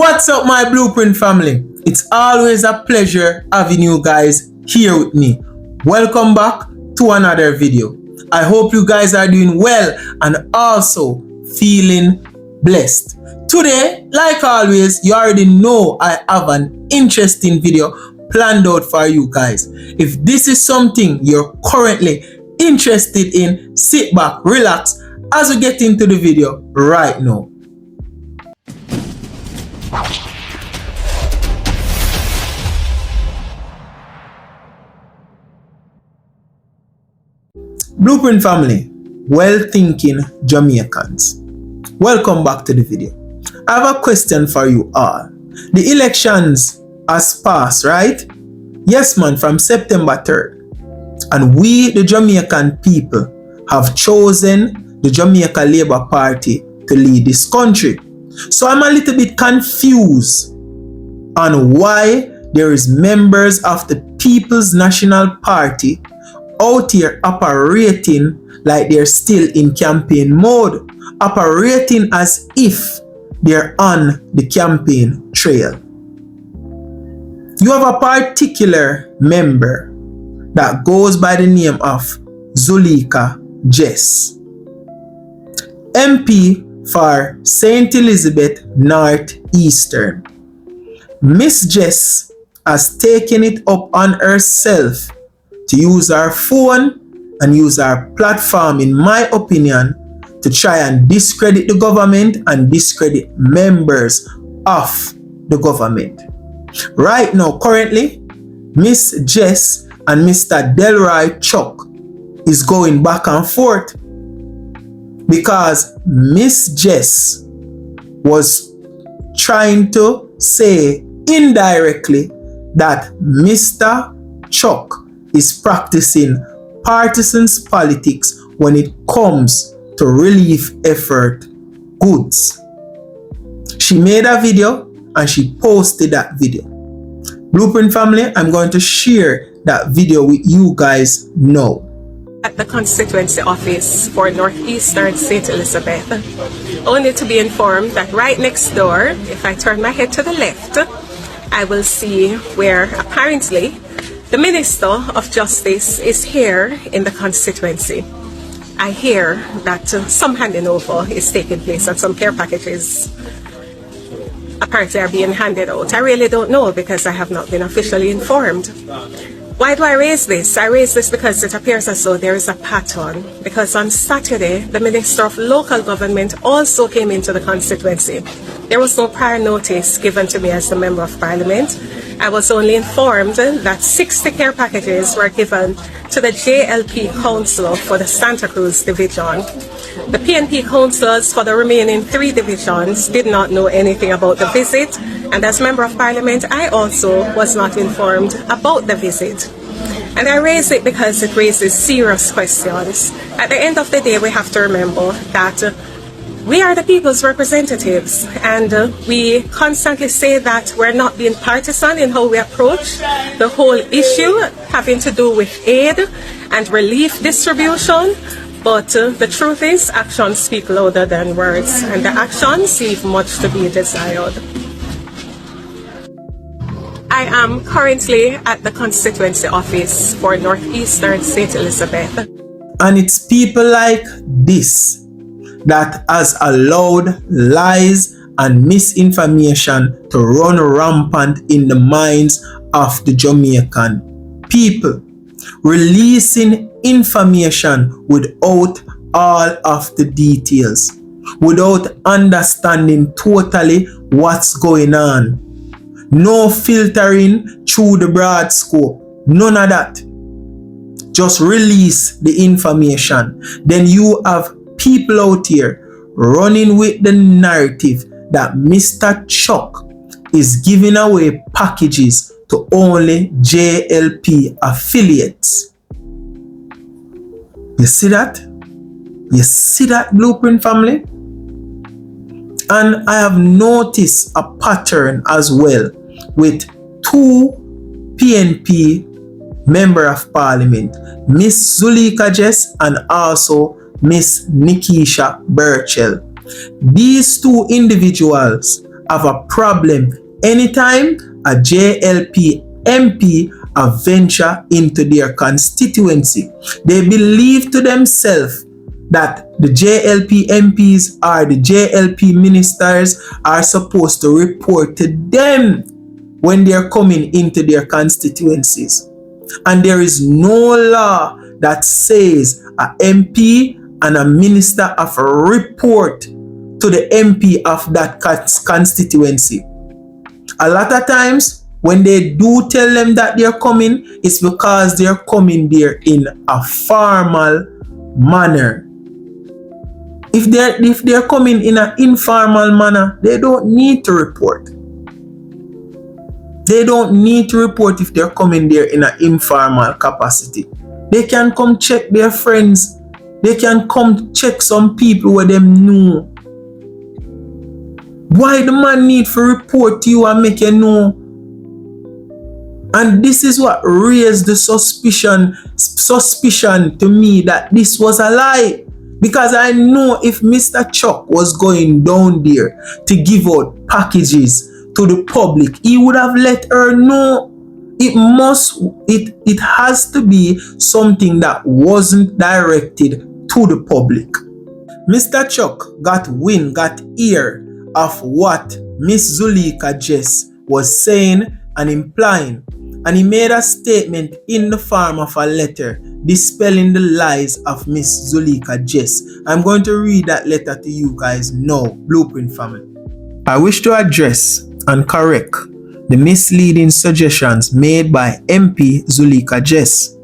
What's up, my Blueprint family? It's always a pleasure having you guys here with me. Welcome back to another video. I hope you guys are doing well and also feeling blessed. Today, like always, you already know I have an interesting video planned out for you guys. If this is something you're currently interested in, sit back, relax as we get into the video right now. Blueprint family, well-thinking Jamaicans, welcome back to the video. I have a question for you all. The elections has passed, right? Yes man, from September 3rd. And we, the Jamaican people, have chosen the Jamaica Labour Party to lead this country. So I'm a little bit confused on why there is members of the People's National Party out here operating like they're still in campaign mode, operating as if they're on the campaign trail. You have a particular member that goes by the name of Zuleika Jess, MP for St. Elizabeth Northeastern. Miss Jess has taken it up on herself to use her phone and use her platform, in my opinion, to try and discredit the government and discredit members of the government. Right now, currently, Miss Jess and Mr. Delroy Chuck is going back and forth because Miss Jess was trying to say indirectly that Mr. Chuck is practicing partisan politics when it comes to relief effort goods. She made a video and she posted that video. Blueprint family, I'm going to share that video with you guys now. At the constituency office for Northeastern St. Elizabeth, only to be informed that right next door, if I turn my head to the left, I will see where apparently the Minister of Justice is here in the constituency. I hear that some handing over is taking place and some care packages apparently are being handed out. I really don't know because I have not been officially informed. Why do I raise this? I raise this because it appears as though there is a pattern. Because on Saturday, the Minister of Local Government also came into the constituency. There was no prior notice given to me as the Member of Parliament. I was only informed that 60 care packages were given to the JLP Council for the Santa Cruz Division. The PNP councillors for the remaining 3 divisions did not know anything about the visit, and as Member of Parliament, I also was not informed about the visit. And I raise it because it raises serious questions. At the end of the day, we have to remember that we are the people's representatives, and we constantly say that we're not being partisan in how we approach the whole issue having to do with aid and relief distribution. But the truth is, actions speak louder than words, and the actions leave much to be desired. I am currently at the constituency office for Northeastern St. Elizabeth. And it's people like this that has allowed lies and misinformation to run rampant in the minds of the Jamaican people, releasing information without all of the details, without understanding totally what's going on. No filtering through the broad scope, none of that. Just release the information. Then you have people out here running with the narrative that Mr. Chuck is giving away packages to only JLP affiliates. You see that? You see that, Blueprint family? And I have noticed a pattern as well with 2 PNP Member of Parliament, Miss Zuleika Jess and also Miss Nikisha Burchell. These 2 individuals have a problem anytime a JLP MP venture into their constituency. They believe to themselves that the JLP MPs or the JLP ministers are supposed to report to them when they're coming into their constituencies. And there is no law that says a MP and a minister have a report to the MP of that constituency. A lot of times when they do tell them that they're coming, it's because they're coming there in a formal manner. If they're coming in an informal manner, they don't need to report. They don't need to report if they're coming there in an informal capacity. They can come check their friends. They can come check some people where them know. Why the man need to report to you and make you know? And this is what raised the suspicion to me that this was a lie. Because I know if Mr. Chuck was going down there to give out packages to the public, he would have let her know. It has to be something that wasn't directed to the public. Mr. Chuck got ear of what Miss Zuleika Jess was saying and implying, and he made a statement in the form of a letter dispelling the lies of Miss Zuleika Jess. I'm going to read that letter to you guys now, Blueprint family. I wish to address and correct the misleading suggestions made by MP Zuleika Jess,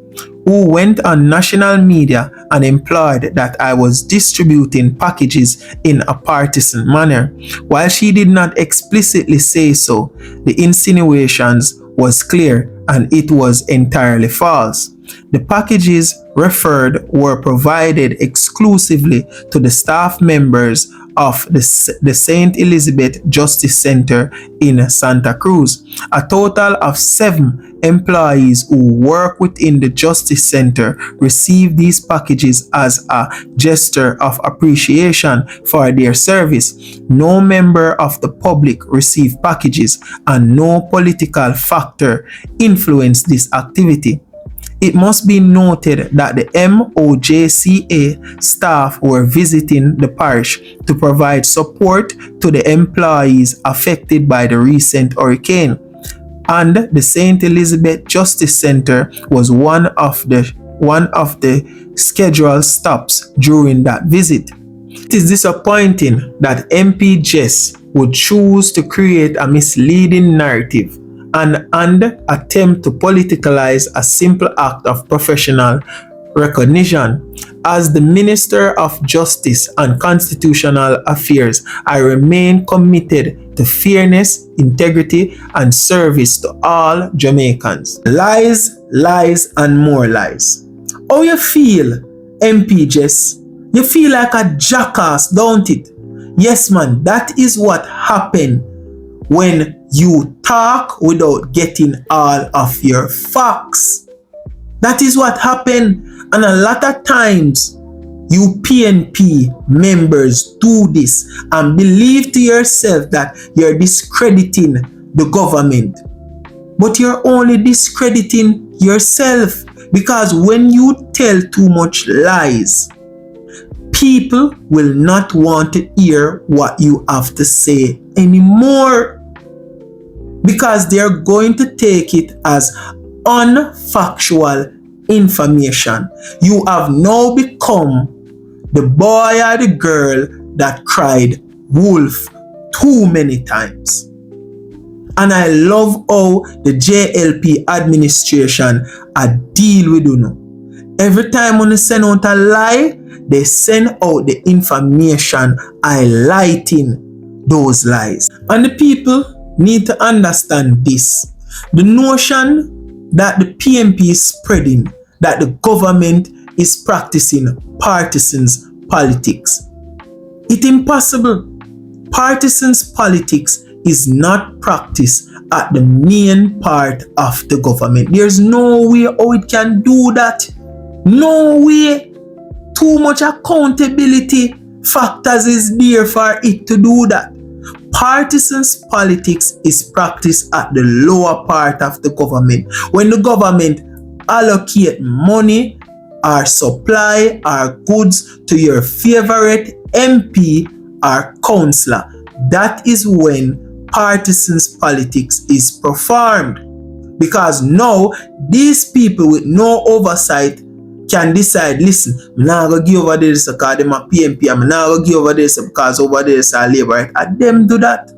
who went on national media and implied that I was distributing packages in a partisan manner. While she did not explicitly say so, the insinuations was clear and it was entirely false. The packages referred were provided exclusively to the staff members of the St. Elizabeth Justice Center in Santa Cruz. A total of 7 employees who work within the Justice Center received these packages as a gesture of appreciation for their service. No member of the public received packages, and no political factor influenced this activity. It must be noted that the MOJCA staff were visiting the parish to provide support to the employees affected by the recent hurricane, and the St. Elizabeth Justice Center was one of the scheduled stops during that visit. It is disappointing that MP Jess would choose to create a misleading narrative and attempt to politicalize a simple act of professional recognition. As the Minister of Justice and Constitutional Affairs, I remain committed to fairness, integrity, and service to all Jamaicans. Lies, lies, and more lies. How you feel, MP Jess? You feel like a jackass, don't it? Yes, man, that is what happened when you talk without getting all of your facts. That is what happened. And a lot of times, you PNP members do this and believe to yourself that you're discrediting the government. But you're only discrediting yourself, because when you tell too much lies, people will not want to hear what you have to say anymore, because they're going to take it as unfactual information. You have now become the boy or the girl that cried wolf too many times. And I love how the JLP administration deal with you. Every time when they send out a lie, they send out the information highlighting those lies. And the people need to understand this. The notion that the PNP is spreading, that the government is practicing partisans politics. It's impossible. Partisans politics is not practiced at the main part of the government. There's no way how it can do that. No way. Too much accountability factors is there for it to do that. Partisans politics is practiced at the lower part of the government. When the government allocate money or supply or goods to your favorite MP or councillor, that is when partisans politics is performed. Because now these people with no oversight can decide, listen, I'm not going to give over this because them are PMP, I'm not going to give over this because over this are Labour, right? And them do that.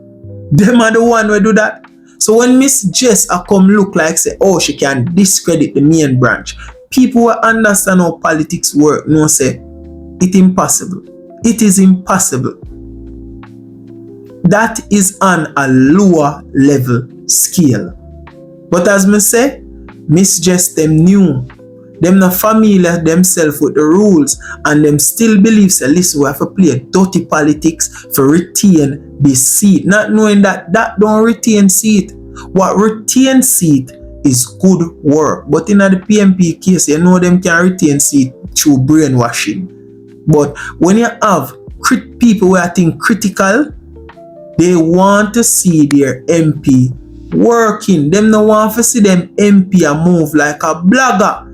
Them are the one who do that. So when Miss Jess come look like say, oh, she can discredit the main branch, people will understand how politics work, no say, it's impossible. It is impossible. That is on a lower level scale. But as me say, Miss Jess them knew. Them not familiar themselves with the rules and them still believe say, listen, we have to play dirty politics for retain this seat. Not knowing that that don't retain seat. What retain seat is good work. But in the PMP case, you know them can retain seat through brainwashing. But when you have people who are think critical, they want to see their MP working. Them no want to see them MP a move like a blogger.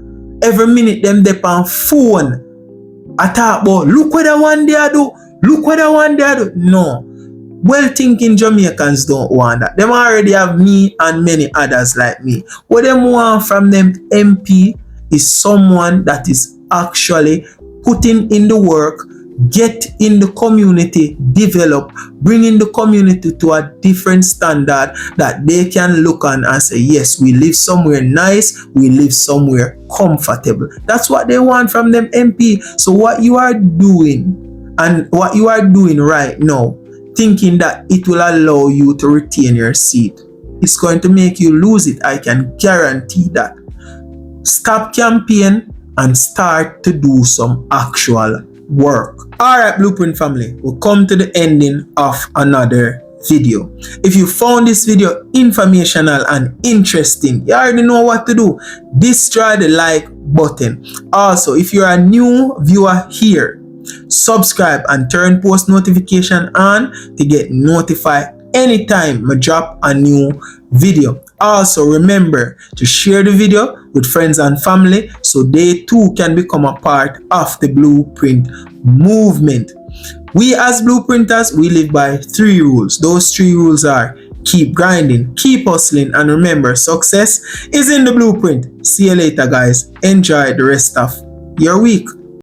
Every minute them dep on phone. I talk about, look what that one they do. Look what that one they do. No. Well-thinking Jamaicans don't want that. Them already have me and many others like me. What them want from them MP is someone that is actually putting in the work, get in the community, develop, bringing the community to a different standard that they can look on and say, yes, we live somewhere nice, we live somewhere comfortable. That's what they want from them MP. So what you are doing and what you are doing right now, thinking that it will allow you to retain your seat, it's going to make you lose it. I can guarantee that. Stop campaign and start to do some actual work. Alright, Blueprint family, we'll come to the ending of another video. If you found this video informational and interesting, you already know what to do. Destroy the like button. Also, if you're a new viewer here, subscribe and turn post notification on to get notified anytime I drop a new video. Also, remember to share the video with friends and family so they too can become a part of the Blueprint movement. We as Blueprinters, we live by 3 rules. Those 3 rules are keep grinding, keep hustling, and remember, success is in the blueprint. See you later, guys. Enjoy the rest of your week.